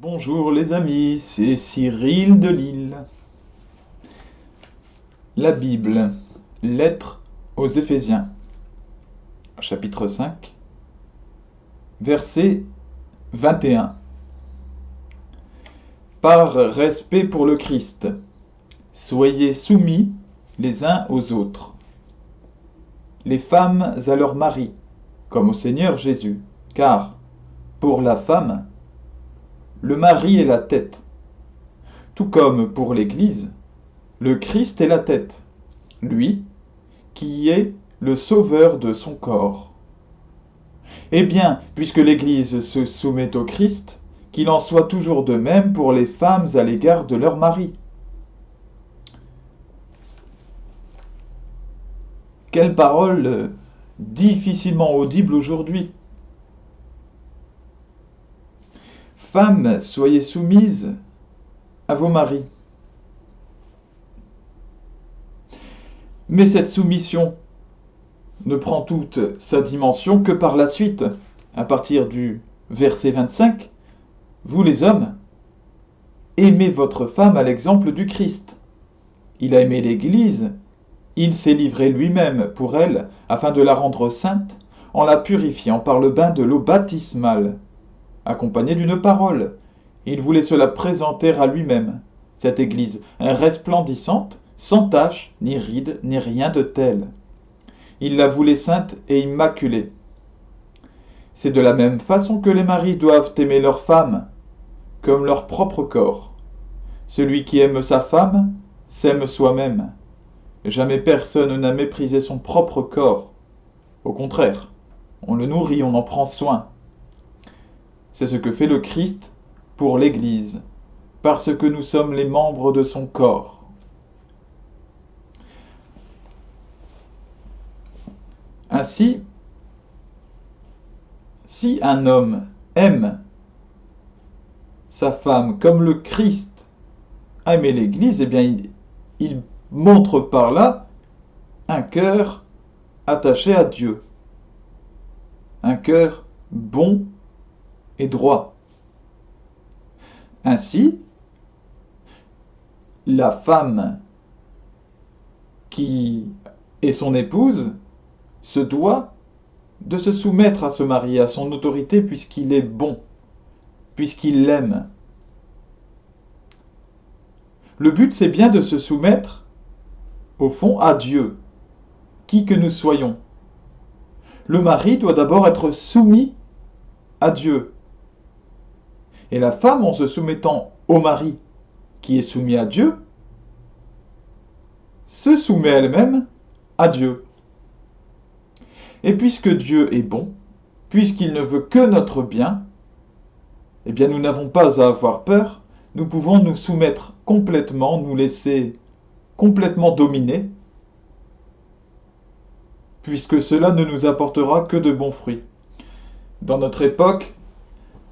Bonjour les amis, c'est Cyril de Lille. La Bible, lettre aux Éphésiens, chapitre 5, verset 21. Par respect pour le Christ, soyez soumis les uns aux autres. Les femmes à leurs maris, comme au Seigneur Jésus, car, pour la femme, le mari est la tête, tout comme pour l'Église, le Christ est la tête, lui qui est le sauveur de son corps. Eh bien, puisque l'Église se soumet au Christ, qu'il en soit toujours de même pour les femmes à l'égard de leur mari. Quelle parole difficilement audible aujourd'hui. Femmes, soyez soumises à vos maris. Mais cette soumission ne prend toute sa dimension que par la suite. À partir du verset 25, vous les hommes, aimez votre femme à l'exemple du Christ. Il a aimé l'Église, il s'est livré lui-même pour elle afin de la rendre sainte en la purifiant par le bain de l'eau baptismale, accompagné d'une parole. Il voulait se la présenter à lui-même, cette Église, resplendissante, sans tache, ni ride, ni rien de tel. Il la voulait sainte et immaculée. C'est de la même façon que les maris doivent aimer leur femme, comme leur propre corps. Celui qui aime sa femme s'aime soi-même. Jamais personne n'a méprisé son propre corps. Au contraire, on le nourrit, on en prend soin. C'est ce que fait le Christ pour l'Église, parce que nous sommes les membres de son corps. Ainsi, si un homme aime sa femme comme le Christ a aimé l'Église, eh bien il montre par là un cœur attaché à Dieu, un cœur bon et droit. Ainsi, la femme qui est son épouse se doit de se soumettre à ce mari, à son autorité, puisqu'il est bon, puisqu'il l'aime. Le but, c'est bien de se soumettre, au fond, à Dieu, qui que nous soyons. Le mari doit d'abord être soumis à Dieu. Et la femme, en se soumettant au mari, qui est soumis à Dieu, se soumet elle-même à Dieu. Et puisque Dieu est bon, puisqu'il ne veut que notre bien, eh bien nous n'avons pas à avoir peur, nous pouvons nous soumettre complètement, nous laisser complètement dominer, puisque cela ne nous apportera que de bons fruits. Dans notre époque,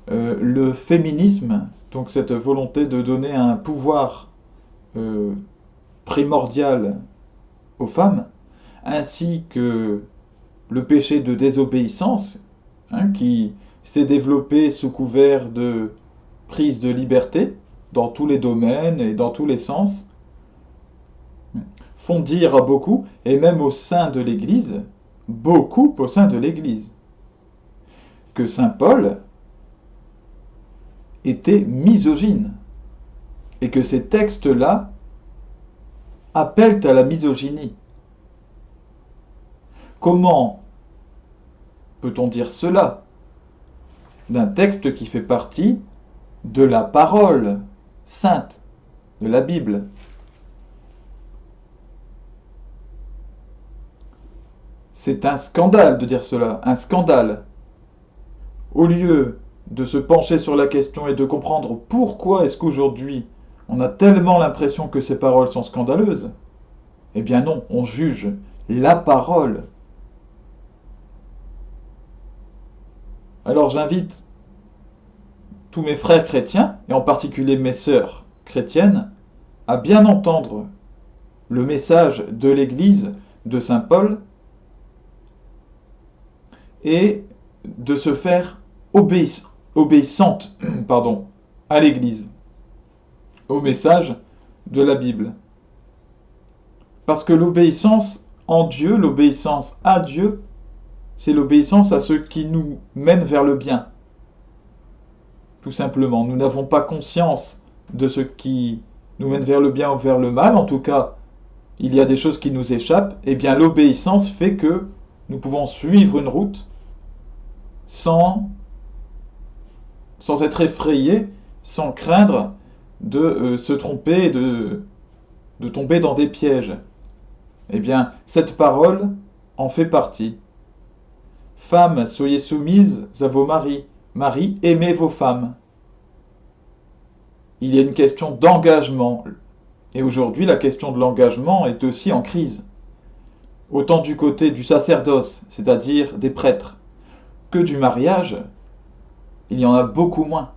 le féminisme, donc cette volonté de donner un pouvoir primordial aux femmes, ainsi que le péché de désobéissance, qui s'est développé sous couvert de prise de liberté dans tous les domaines et dans tous les sens, font dire à beaucoup, et même au sein de l'Église, beaucoup au sein de l'Église, que saint Paul était misogyne, et que ces textes-là appellent à la misogynie. Comment peut-on dire cela d'un texte qui fait partie de la parole sainte de la Bible? C'est un scandale de dire cela, un scandale. Au lieu de se pencher sur la question et de comprendre pourquoi est-ce qu'aujourd'hui on a tellement l'impression que ces paroles sont scandaleuses, eh bien non, on juge la parole. Alors j'invite tous mes frères chrétiens, et en particulier mes sœurs chrétiennes, à bien entendre le message de l'Église de saint Paul et de se faire obéissante à l'Église, au message de la Bible. Parce que l'obéissance en Dieu, l'obéissance à Dieu, c'est l'obéissance à ce qui nous mène vers le bien. Tout simplement, nous n'avons pas conscience de ce qui nous mène vers le bien ou vers le mal, en tout cas, il y a des choses qui nous échappent, et bien l'obéissance fait que nous pouvons suivre une route sans être effrayés, sans craindre de se tromper, de tomber dans des pièges. Eh bien, cette parole en fait partie. Femmes, soyez soumises à vos maris. Maris, aimez vos femmes. Il y a une question d'engagement. Et aujourd'hui, la question de l'engagement est aussi en crise. Autant du côté du sacerdoce, c'est-à-dire des prêtres, que du mariage, il y en a beaucoup moins.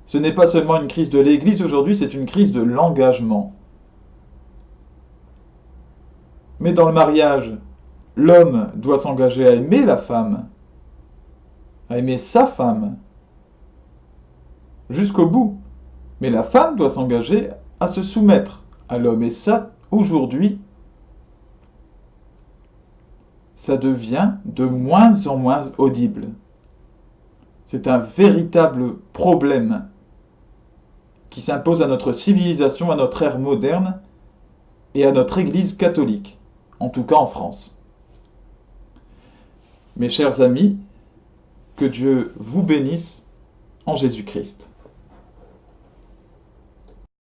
Ce n'est pas seulement une crise de l'Église aujourd'hui, c'est une crise de l'engagement. Mais dans le mariage, l'homme doit s'engager à aimer la femme, à aimer sa femme, jusqu'au bout. Mais la femme doit s'engager à se soumettre à l'homme. Et ça, aujourd'hui, ça devient de moins en moins audible. C'est un véritable problème qui s'impose à notre civilisation, à notre ère moderne et à notre Église catholique, en tout cas en France. Mes chers amis, que Dieu vous bénisse en Jésus-Christ.